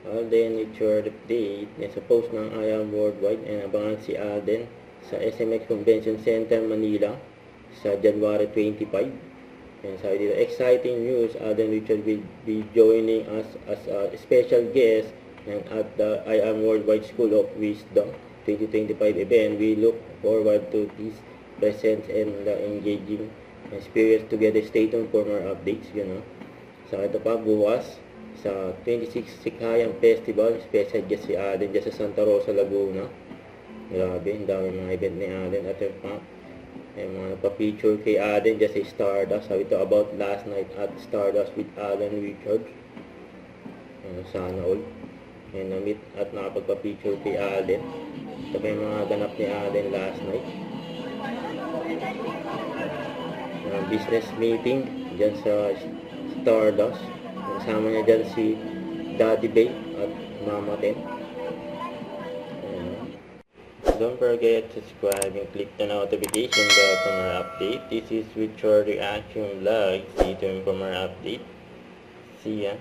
Alden, it's your update. Sa post ng I Am Worldwide, abangan si Alden sa SMX Convention Center, Manila sa January 25. And sabi dito, exciting news, Alden Richard will be joining us as a special guest at the I Am Worldwide School of Wisdom 2025 event. We look forward to his presence and the engaging experience together. Stay tuned for more updates. Sa ito pa, bukas sa 26 Sikhayan Festival, special guest si Alden dyan sa Santa Rosa, Laguna. Grabe, ang dami mga event ni Alden. At yung pa, mga nagpa-feature kay Alden dyan sa Stardust. Sabi ito about last night at Stardust with Alden Richards. Sana all. Na-meet at nakapagpa-feature kay Alden. Ito pa yung mga ganap ni Alden last night. Business meeting dyan sa Stardust. Kasama niya dyan si Daddy Bay at Mama Ten. Don't forget to subscribe and click the notification bell for more update. This is Richard Reaction Vlog. Stay tuned for more update. See ya.